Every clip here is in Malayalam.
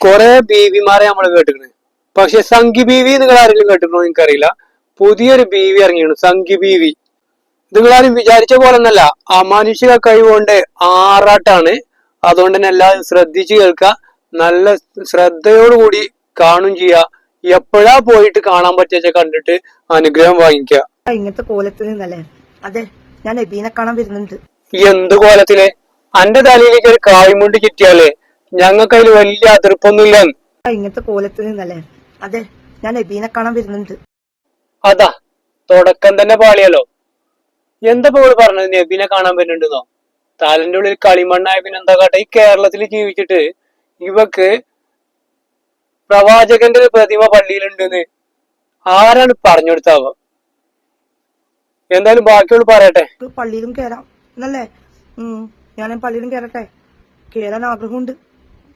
കൊറേ ബീവിമാരെ നമ്മൾ കേട്ടിട്ടുണ്ട്. പക്ഷെ സംഘി ബീവി നിങ്ങൾ ആരെങ്കിലും കേട്ടിട്ടുണ്ടോ എനിക്കറിയില്ല. പുതിയൊരു ബീവി ഇറങ്ങിയാണ്, സംഘി ബീവി. നിങ്ങളാരും വിചാരിച്ച പോലെ ഒന്നല്ല, അമാനുഷിക കഴിവുകൊണ്ട് ആറാട്ടാണ്. അതുകൊണ്ട് തന്നെ എല്ലാവരും ശ്രദ്ധിച്ചു കേൾക്കുക, നല്ല ശ്രദ്ധയോടുകൂടി കാണും ചെയ്യുക. എപ്പോഴാ പോയിട്ട് കാണാൻ പറ്റിയ കണ്ടിട്ട് അനുഗ്രഹം വാങ്ങിക്കുക. ഇങ്ങനത്തെ കോലത്തിൽ നിന്നല്ലേ? അതെ, ഞാൻ നബീനെ കാണാൻ വരുന്നുണ്ട്. എന്ത് കോലത്തില്? അന്റെ തലയിലേക്ക് ഒരു കായ്മുണ്ട് ചുറ്റിയാലേ ഞങ്ങൾക്ക് അതിൽ വലിയ അതിർപ്പൊന്നുമില്ല. ഇങ്ങനത്തെ കോലത്തിൽ നിന്നല്ലേ? അതെ, ഞാൻ നബീനെ കാണാൻ വരുന്നുണ്ട്. അതാ തുടക്കം തന്നെ പാളിയല്ലോ. എന്താ പോള് പറഞ്ഞത്? നബീനെ കാണാൻ വരുന്നുണ്ടെന്നോ? തലന്റെ ഉള്ളിൽ കളിമണ്ണായ പിന്നെ എന്താ കാട്ടെ? ഈ കേരളത്തിൽ ജീവിച്ചിട്ട് ഇവക്ക് പ്രവാചകന്റെ ഒരു പ്രതിമ പള്ളിയിലുണ്ടെന്ന് ആരാണ് പറഞ്ഞു കൊടുത്താവോ? എന്തായാലും ബാക്കിയോട് പറയട്ടെ. പള്ളിയിലും കേറാം എന്നല്ലേ? ഞാൻ പള്ളിയിലും കേറട്ടെ. കേറാൻ ആഗ്രഹമുണ്ട്.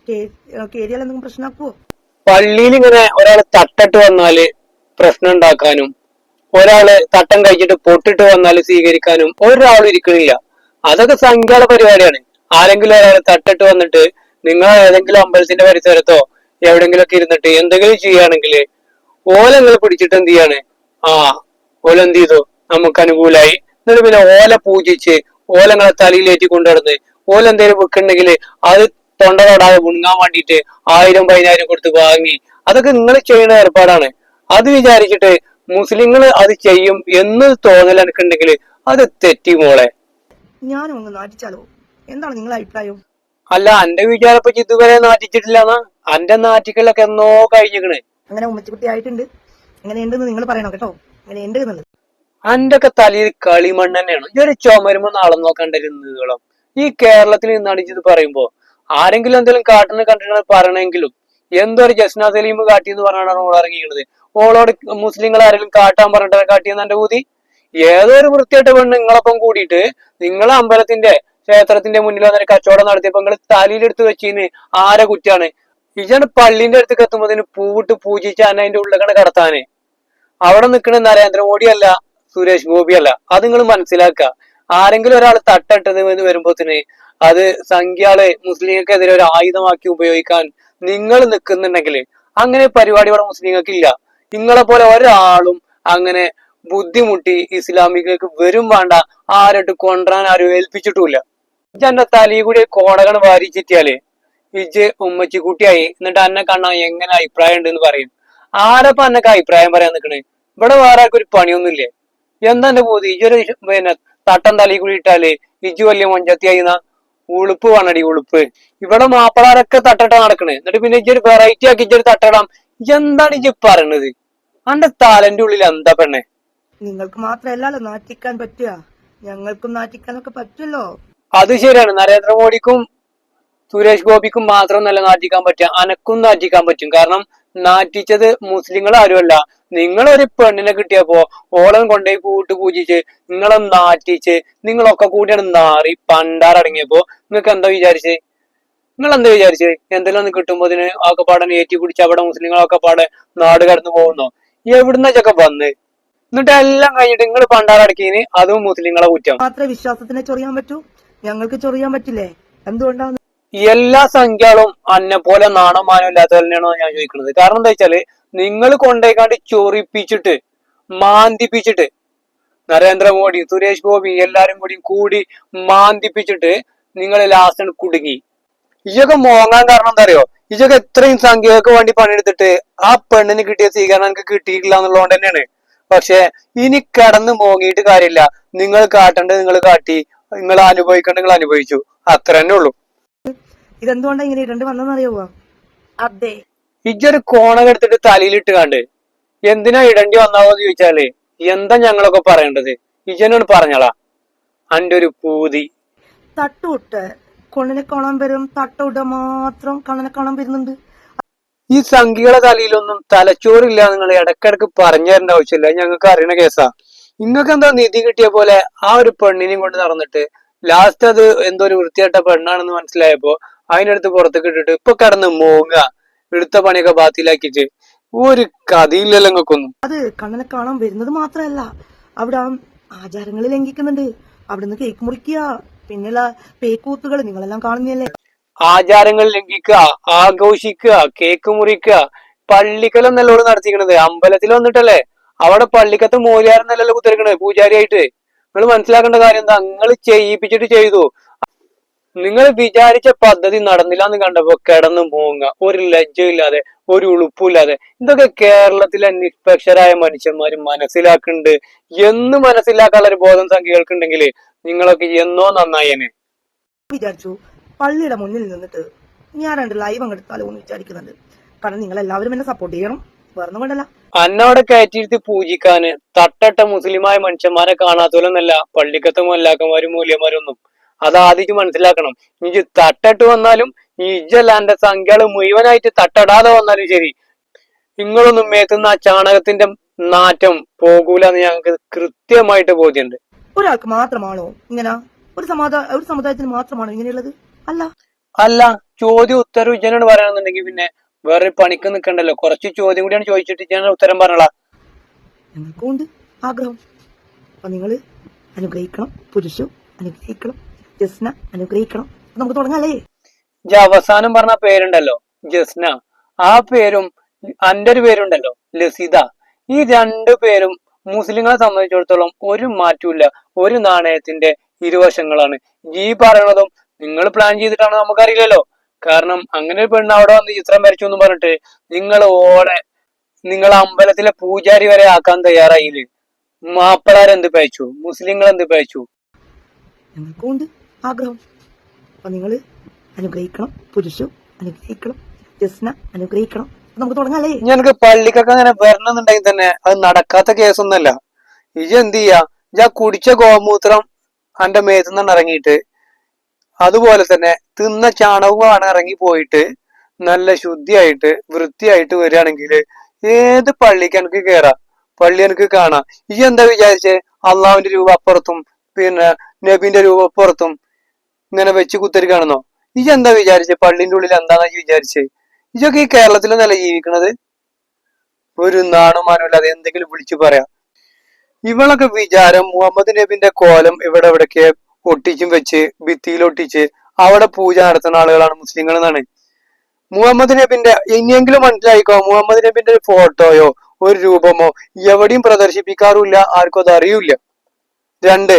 കേറിയാൽ എന്തെങ്കിലും പ്രശ്നമാക്കുവോ? പള്ളിയിൽ ഇങ്ങനെ ഒരാള് തട്ടിട്ട് വന്നാല് പ്രശ്നം ഉണ്ടാക്കാനും, ഒരാള് തട്ടം കഴിച്ചിട്ട് പൊട്ടിട്ട് വന്നാല് സ്വീകരിക്കാനും ഒരാളും ഇരിക്കണില്ല. അതൊക്കെ സംഖ്യയുടെ പരിപാടിയാണ്. ആരെങ്കിലും ഒരാള് തട്ടിട്ട് വന്നിട്ട് നിങ്ങൾ ഏതെങ്കിലും അമ്പലത്തിന്റെ പരിസരത്തോ എവിടെങ്കിലും ഒക്കെ ഇരുന്നിട്ട് എന്തെങ്കിലും ചെയ്യുകയാണെങ്കിൽ ഓലങ്ങൾ പിടിച്ചിട്ട് എന്ത് ചെയ്യാണ്? ഓലെന്ത് ചെയ്തു? നമുക്ക് അനുകൂലായി. എന്നിട്ട് പിന്നെ ഓല പൂജിച്ച് ഓലങ്ങളെ തലയിലേറ്റി കൊണ്ടുവരുന്നത്, ഓലെന്തേലും വെക്കുന്നുണ്ടെങ്കിൽ അത് തൊണ്ട തൊടാതെ മുണങ്ങാൻ വേണ്ടിയിട്ട് 1000-10000 കൊടുത്ത് വാങ്ങി, അതൊക്കെ നിങ്ങൾ ചെയ്യുന്ന ഏർപ്പാടാണ്. അത് വിചാരിച്ചിട്ട് മുസ്ലിങ്ങൾ അത് ചെയ്യും എന്ന് തോന്നൽ എനിക്കുണ്ടെങ്കിൽ അത് തെറ്റി മോളെ. ഞാനും ഒന്ന് നാട്ടിച്ചാലോ? എന്താണ് നിങ്ങളുടെ അഭിപ്രായം? അല്ല, അന്റെ വിചാരപ്പോ ഇതുവരെ നാട്ടിച്ചിട്ടില്ലെന്നാ? അന്റെ നാട്ടിക്കലൊക്കെ എന്നോ കഴിഞ്ഞിക്കണ്. അങ്ങനെ ഉമ്മച്ചിക്കുട്ടി ആയിട്ടുണ്ട്. അങ്ങനെ ഉണ്ടെന്ന് നിങ്ങൾ പറയണം കേട്ടോ. അങ്ങനെ ഉണ്ട് എന്നുള്ളത്. അന്റെ ഒക്കെ തലയിൽ കളിമണ്ണ് തന്നെയാണ്. ഇതൊരു ചുമരുമ്പോ നാളെ നോക്കണ്ടിരുന്നോളം. ഈ കേരളത്തിൽ നിന്നാണ് ഇത് പറയുമ്പോ ആരെങ്കിലും എന്തെങ്കിലും കാട്ടിനെ കണ്ടിട്ട് പറയണെങ്കിലും എന്തോ ഒരു ജസ്ന സലീം കാട്ടി എന്ന് പറഞ്ഞാണ് ഓൾ ഇറങ്ങിയിരിക്കുന്നത്. ഓളോട് മുസ്ലിങ്ങൾ ആരെങ്കിലും കാട്ടാൻ പറഞ്ഞിട്ട് കാട്ടിയെന്ന് എന്റെ കൂതി. ഏതോ ഒരു വൃത്തിയായിട്ട് പെണ്ണ് നിങ്ങളൊപ്പം കൂടിയിട്ട് നിങ്ങളെ അമ്പലത്തിന്റെ ക്ഷേത്രത്തിന്റെ മുന്നിൽ വന്നൊരു കച്ചവടം നടത്തിയപ്പോ നിങ്ങൾ തലയിലെടുത്ത് വെച്ചിന് ആരെ കുറ്റാണ്? ഇജാണ് പള്ളിന്റെ അടുത്ത് എത്തുമ്പോതിന് പൂവിട്ട് പൂജിച്ച് അന്നെ അതിന്റെ ഉള്ളിൽ കടത്താന്. അവിടെ നിൽക്കണ നരേന്ദ്രമോദിയല്ല, സുരേഷ് ഗോപിയല്ല. അത് നിങ്ങൾ മനസ്സിലാക്കുക. ആരെങ്കിലും ഒരാൾ തട്ടിട്ടത് എന്ന് വരുമ്പോത്തിന് അത് സംഖ്യകളെ മുസ്ലിങ്ങൾക്കെതിരെ ഒരു ആയുധമാക്കി ഉപയോഗിക്കാൻ നിങ്ങൾ നിൽക്കുന്നുണ്ടെങ്കിൽ അങ്ങനെ പരിപാടി ഇവിടെ മുസ്ലിങ്ങൾക്ക് ഇല്ല. നിങ്ങളെ പോലെ ഒരാളും അങ്ങനെ ബുദ്ധിമുട്ടി ഇസ്ലാമികൾക്ക് വരും വേണ്ട, ആരോട്ട് കൊണ്ടുവരാൻ ആരും ഏൽപ്പിച്ചിട്ടുമില്ല. ഇജന്റെ തലയിൽ കൂടി കോടകൾ വാരിച്ചിട്ടിയാല് ഇജ് ഉമ്മച്ചിക്കുട്ടിയായി. എന്നിട്ട് അന്നെ കാണാൻ എങ്ങനെ അഭിപ്രായം ഉണ്ടെന്ന് പറയും. ആരപ്പ അന്നൊക്കെ അഭിപ്രായം പറയാൻ നിക്കണേ? ഇവിടെ വേറെ ആർക്കൊരു പണിയൊന്നുമില്ലേ? എന്താ എന്റെ പോതി? ഇജൊരു പിന്നെ തട്ടം തലയിൽ കൂടി ഇട്ടാല് ഇജ് വലിയ മൊഞ്ചത്തിയായി ഉളുപ്പ് വേണടി, ഉളുപ്പ്. ഇവിടെ മാപ്പിളാരൊക്കെ തട്ടട്ട നടക്കണേ. എന്നിട്ട് പിന്നെ ഇജൊരു വെറൈറ്റി ആക്കി ഇജൊരു തട്ടടാം. എന്താണ് ഇജ് പറയണത്? അന്റെ താലന്റെ ഉള്ളിൽ എന്താ പെണ്ണെ? നിങ്ങൾക്ക് മാത്രമല്ലല്ലോ നാറ്റിക്കാൻ പറ്റുക, ഞങ്ങൾക്കും നാറ്റിക്കാനൊക്കെ പറ്റുമല്ലോ. അത് ശരിയാണ്. നരേന്ദ്രമോദിക്കും സുരേഷ് ഗോപിക്കും മാത്രം നല്ല നാറ്റിക്കാൻ പറ്റുക, അനക്കും നാറ്റിക്കാൻ പറ്റും. കാരണം നാറ്റിച്ചത് മുസ്ലിങ്ങൾ ആരുമല്ല. നിങ്ങളൊരു പെണ്ണിനെ കിട്ടിയപ്പോ ഓളം കൊണ്ടുപോയി പൂട്ട് പൂജിച്ച് നിങ്ങളെ നാറ്റിച്ച് നിങ്ങളൊക്കെ കൂടിയാണ് നാറി പണ്ടാറടങ്ങിയപ്പോ നിങ്ങൾക്ക് എന്താ വിചാരിച്ചേ? നിങ്ങൾ എന്താ വിചാരിച്ചേ? എന്തെല്ലാം ഒന്ന് കിട്ടുമ്പോ അതിന് ഒക്കെ പാടനെ ഏറ്റി പിടിച്ച് അവിടെ മുസ്ലിങ്ങളൊക്കെ പാടെ നാട് കടന്നു പോകുന്നോ? എവിടുന്നൊക്കെ വന്ന് എന്നിട്ട് എല്ലാം കഴിഞ്ഞിട്ട് നിങ്ങൾ പണ്ടാറടക്കിന് അതും മുസ്ലിങ്ങളെ കുറ്റം. മാത്രമേ വിശ്വാസത്തിനെ ചൊറിയാൻ പറ്റൂ, ഞങ്ങൾക്ക് ചൊറിയാൻ പറ്റില്ലേ? എന്തുകൊണ്ടാണ്? എല്ലാ സംഖ്യകളും അന്നെ പോലെ നാണോ മാനോ ഇല്ലാത്ത തന്നെയാണോ ഞാൻ ചോദിക്കുന്നത്. കാരണം എന്താ വെച്ചാല് നിങ്ങൾ കൊണ്ടേക്കാണ്ട് ചൊറിപ്പിച്ചിട്ട് മാന്തിപ്പിച്ചിട്ട് നരേന്ദ്രമോദി സുരേഷ് ഗോപി എല്ലാരും കൂടി മാന്തിപ്പിച്ചിട്ട് നിങ്ങൾ ലാസ്റ്റ് കുടുങ്ങി. ഇതൊക്കെ മോങ്ങാൻ കാരണം എന്താ അറിയോ? ഇതൊക്കെ എത്രയും സംഖ്യകൾക്ക് വേണ്ടി പണിയെടുത്തിട്ട് ആ പെണ്ണിന് കിട്ടിയ സ്വീകരണം എനിക്ക് കിട്ടിയിട്ടില്ല എന്നുള്ളതുകൊണ്ട് തന്നെയാണ്. പക്ഷെ ഇനി കടന്ന് മോങ്ങിയിട്ട് കാര്യമില്ല. നിങ്ങൾ കാട്ടേണ്ടത് നിങ്ങൾ കാട്ടി, നിങ്ങൾ അനുഭവിക്കേണ്ടത് നിങ്ങൾ അനുഭവിച്ചു, അത്ര തന്നെ ഉള്ളൂ. ഇതെന്തുകൊണ്ടാ ഇങ്ങനെ ഇടേണ്ടി വന്നെന്നറിയാവോ? അതെ, ഇജ്ജൊരു കോണക എടുത്തിട്ട് തലയിലിട്ട് കണ്ട് എന്തിനാ ഇടണ്ടി വന്നാവോന്ന് ചോദിച്ചാല് എന്താ ഞങ്ങളൊക്കെ പറയേണ്ടത്? ഇജ്ജനോട് പറഞ്ഞളാ അന്റെ ഒരു പൂതി. തട്ടുവിട്ട് കൊണ്ണിനെ കാണാൻ വരും, തട്ടുവിട്ട മാത്രം കണ്ണനെ കാണാൻ വരുന്നുണ്ട്. ഈ സംഖ്യകളെ തലയിലൊന്നും തലച്ചോറില്ല. നിങ്ങൾ ഇടക്കിടക്ക് പറഞ്ഞു തരേണ്ട ആവശ്യമില്ല, ഞങ്ങൾക്ക് അറിയണ കേസാ. നിങ്ങൾക്ക് എന്താ നിധി കിട്ടിയ പോലെ ആ ഒരു പെണ്ണിനെയും കൊണ്ട് നടന്നിട്ട് ലാസ്റ്റ് അത് എന്തോ ഒരു വൃത്തിയായിട്ട പെണ്ണാണെന്ന് മനസ്സിലായപ്പോ അതിനടുത്ത് പുറത്തേക്ക് ഇട്ടിട്ട് ഇപ്പൊ കിടന്ന് മോങ്ങ എടുത്ത പണിയൊക്കെ ബാത്തിലാക്കിട്ട് ഒരു കഥയില്ലല്ലോ നിങ്ങൾക്കൊന്നും. അത് കണ്ണനെ കാണാൻ വരുന്നത് മാത്രമല്ല, അവിടെ ആചാരങ്ങൾ ലംഘിക്കുന്നുണ്ട്. അവിടുന്ന് കേക്ക് മുറിക്കുക, പിന്നെയുള്ള പേക്കൂത്തുകൾ നിങ്ങളെല്ലാം കാണുന്നല്ലേ. ആചാരങ്ങൾ ലംഘിക്കുക, ആഘോഷിക്കുക, കേക്ക് മുറിക്കുക. പള്ളിക്കലൊന്നല്ല ഓള് നടത്തിക്കണത്, അമ്പലത്തിൽ വന്നിട്ടല്ലേ. അവിടെ പള്ളിക്കത്തെ മൂല്യാരെന്നല്ലല്ലോ കുത്തിരിക്കണത് പൂജാരിയായിട്ട്. നിങ്ങൾ മനസ്സിലാക്കേണ്ട കാര്യം എന്താ, നിങ്ങൾ ചെയ്യിപ്പിച്ചിട്ട് ചെയ്തു. നിങ്ങൾ വിചാരിച്ച പദ്ധതി നടന്നില്ല എന്ന് കണ്ടപ്പോ കിടന്നു പോവുക, ഒരു ലജ്ജയില്ലാതെ ഒരു ഉളുപ്പില്ലാതെ. ഇതൊക്കെ കേരളത്തിലെ നിഷ്പക്ഷരായ മനുഷ്യന്മാര് മനസ്സിലാക്കുന്നുണ്ട് എന്ന് മനസ്സിലാക്കാനുള്ള ഒരു ബോധം സംഖ്യകൾക്കുണ്ടെങ്കിൽ നിങ്ങളൊക്കെ എന്നോ നന്നായേനെ. വിചാരിച്ചു പള്ളിയുടെ മുന്നിൽ നിന്നിട്ട് ഞാൻ 2 ലൈവ് അങ്ങ് എടുത്താലോ എന്ന് വിചാരിക്കുന്നുണ്ട്. കാരണം നിങ്ങൾ എല്ലാവരും എന്നെ സപ്പോർട്ട് ചെയ്യണം, വേറെ കൊണ്ടല്ല. അന്നവിടെ കയറ്റിയിരുത്തി പൂജിക്കാന് തട്ടട്ട മുസ്ലിമായ മനുഷ്യന്മാരെ കാണാത്തോലൊന്നല്ല പള്ളിക്കത്തെ മൊല്ലാക്കന്മാരും മൂല്യന്മാരൊന്നും. അതാദ്യം മനസ്സിലാക്കണം. ഇനി തട്ടിട്ട് വന്നാലും ഈ ഇജ്ജല്ലാന്റെ സംഖ്യകള് മുഴുവനായിട്ട് തട്ടടാതെ വന്നാലും ശരി, നിങ്ങളൊന്നും മേത്തുന്ന ആ ചാണകത്തിന്റെ നാറ്റം പോകൂല എന്ന് ഞങ്ങൾക്ക് കൃത്യമായിട്ട് ബോധ്യമുണ്ട്. ഒരാൾക്ക് മാത്രമാണോ ഇങ്ങനെ? ഒരു സമുദായത്തിന് മാത്രമാണോ ഇങ്ങനെയുള്ളത്? അല്ല അല്ല, ചോദ്യം ഉത്തരം ഇജ്ജനോട് പറയണമെന്നുണ്ടെങ്കിൽ പിന്നെ വേറെ പണിക്ക് നിൽക്കണ്ടല്ലോ. കുറച്ച് ചോദ്യം കൂടിയാണ് ചോദിച്ചിട്ട് ഞാൻ ഉത്തരം പറഞ്ഞോളാ. ഞങ്ങൾക്കുണ്ട് ആഗ്രഹം. അപ്പൊ നിങ്ങള് അനുഗ്രഹിക്കണം, പുരുഷു അനുഗ്രഹിക്കണം, ജസ്ന അനുഗ്രഹിക്കണം. നമുക്ക് തുടങ്ങാല്ലേ? അവസാനം പറഞ്ഞ പേരുണ്ടല്ലോ ജസ്ന, ആ പേരും അന്റെ ഒരു പേരുണ്ടല്ലോ ലസിത, ഈ 2 പേരും മുസ്ലിങ്ങളെ സംബന്ധിച്ചിടത്തോളം ഒരു മാറ്റമില്ല, ഒരു നാണയത്തിന്റെ ഇരുവശങ്ങളാണ്. ഈ പറയണതും നിങ്ങൾ പ്ലാൻ ചെയ്തിട്ടാണോ നമുക്കറിയില്ലല്ലോ. കാരണം അങ്ങനെ ഒരു പെണ്ണ് അവിടെ വന്ന് ചിത്രം വരച്ചു എന്ന് പറഞ്ഞിട്ട് നിങ്ങൾ നിങ്ങൾ അമ്പലത്തിലെ പൂജാരി വരെ ആക്കാൻ തയ്യാറായില്ലേ. മാപ്പിളാരെന്ത് പയച്ചു, മുസ്ലിങ്ങൾ എന്ത് പയച്ചു? ഞങ്ങൾക്കുണ്ട് ആഗ്രഹം. അപ്പൊ നിങ്ങള് അനുഗ്രഹിക്കണം, പുരുഷു അനുഗ്രഹിക്കണം, ജസ്ന അനുഗ്രഹിക്കണം. നമുക്ക് തുടങ്ങാല്ലേ? ഞങ്ങൾക്ക് പള്ളിക്കൊക്കെ അങ്ങനെ വരണമെന്നുണ്ടെങ്കിൽ തന്നെ അത് നടക്കാത്ത കേസൊന്നല്ല. ഇജ എന്ത് ചെയ്യാ, കുടിച്ച ഗോമൂത്രം അന്റെ മേത്തുനിന്ന് ഇറങ്ങിയിട്ട്, അതുപോലെ തന്നെ തിന്ന ചാണകമാണ് ഇറങ്ങി പോയിട്ട് നല്ല ശുദ്ധിയായിട്ട് വൃത്തിയായിട്ട് വരികയാണെങ്കിൽ ഏത് പള്ളിക്ക് എനിക്ക് കേറാം, പള്ളി എനിക്ക് കാണാം. ഈ എന്താ വിചാരിച്ചേ, അള്ളാഹുവിന്റെ രൂപ അപ്പുറത്തും പിന്നെ നബിന്റെ രൂപ അപ്പുറത്തും ഇങ്ങനെ വെച്ച് കുത്തിരിക്കാണെന്നോ? ഈ എന്താ വിചാരിച്ചേ, പള്ളിന്റെ ഉള്ളിൽ എന്താന്നാ വിചാരിച്ചേ? ഇതൊക്കെ ഈ കേരളത്തിലൊന്നല്ല ജീവിക്കണത്. ഒരു നാണുമാനുമില്ലാതെ എന്തെങ്കിലും വിളിച്ചു പറയാം. ഇവളൊക്കെ വിചാരം മുഹമ്മദ് നബിന്റെ കോലം ഇവിടെ എവിടൊക്കെ ഒട്ടിച്ചും വെച്ച് ഭിത്തിയിൽ ഒട്ടിച്ച് അവിടെ പൂജ നടത്തുന്ന ആളുകളാണ് മുസ്ലിങ്ങൾ എന്നാണ്. മുഹമ്മദ് നബിന്റെ ഇനിയെങ്കിലും മനസ്സിലായിക്കോ, മുഹമ്മദ് നബിന്റെ ഒരു ഫോട്ടോയോ ഒരു രൂപമോ എവിടെയും പ്രദർശിപ്പിക്കാറുമില്ല, ആർക്കും അത് അറിയില്ല. 2,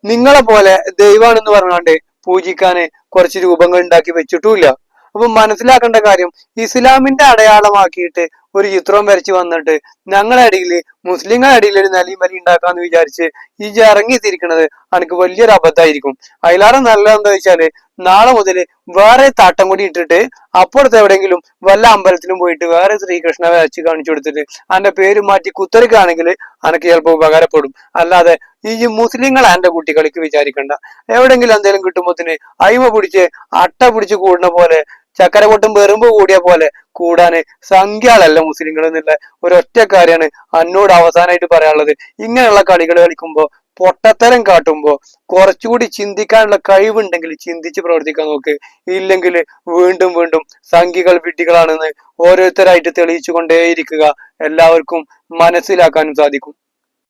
നിങ്ങളെ പോലെ ദൈവാണെന്ന് പറഞ്ഞാണ്ട് പൂജിക്കാന് കുറച്ച് രൂപങ്ങൾ ഉണ്ടാക്കി വെച്ചിട്ടുമില്ല. അപ്പൊ മനസ്സിലാക്കേണ്ട കാര്യം, ഇസ്ലാമിന്റെ അടയാളമാക്കിയിട്ട് ഒരു ചിത്രം വരച്ച് വന്നിട്ട് ഞങ്ങളുടെ അടിയിൽ മുസ്ലിങ്ങളുടെ അടിയിൽ ഒരു നിലയും വലി ഉണ്ടാക്കാന്ന് വിചാരിച്ച് ഈ ഇറങ്ങി തിരിക്കണത് എനിക്ക് വലിയൊരു അബദ്ധമായിരിക്കും. അതിലാറെ നല്ലത് എന്താ വെച്ചാല്, നാളെ മുതൽ വേറെ താട്ടം കൂടി ഇട്ടിട്ട് അപ്പുറത്ത് എവിടെയെങ്കിലും വല്ല അമ്പലത്തിലും പോയിട്ട് വേറെ ശ്രീകൃഷ്ണ വരച്ച് കാണിച്ചു കൊടുത്തിട്ട് അതിന്റെ പേര് മാറ്റി കുത്തരിക്കുകയാണെങ്കിൽ എനിക്ക് ചിലപ്പോൾ ഉപകാരപ്പെടും. അല്ലാതെ ഈ മുസ്ലിങ്ങൾ എന്റെ കുട്ടികൾക്ക് വിചാരിക്കണ്ട. എവിടെങ്കിലും എന്തെങ്കിലും കിട്ടുമ്പോത്തിന് അയിമ പിടിച്ച് അട്ട പിടിച്ച് കൂടുന്ന പോലെ, ചക്കര പൊട്ടും വെറുമ്പ് കൂടിയ പോലെ കൂടാന് സംഖ്യകളല്ല മുസ്ലിങ്ങൾ എന്നുള്ള ഒരൊറ്റ കാര്യമാണ് എന്നോട് അവസാനമായിട്ട് പറയാനുള്ളത്. ഇങ്ങനെയുള്ള കളികൾ കളിക്കുമ്പോ, പൊട്ടത്തരം കാട്ടുമ്പോ കുറച്ചുകൂടി ചിന്തിക്കാനുള്ള കഴിവുണ്ടെങ്കിൽ ചിന്തിച്ച് പ്രവർത്തിക്കാൻ നോക്ക്. ഇല്ലെങ്കിൽ വീണ്ടും വീണ്ടും സംഖ്യകൾ വിഡ്ഢികളാണെന്ന് ഓരോരുത്തരായിട്ട് തെളിയിച്ചു കൊണ്ടേയിരിക്കുക. എല്ലാവർക്കും മനസ്സിലാക്കാനും സാധിക്കും.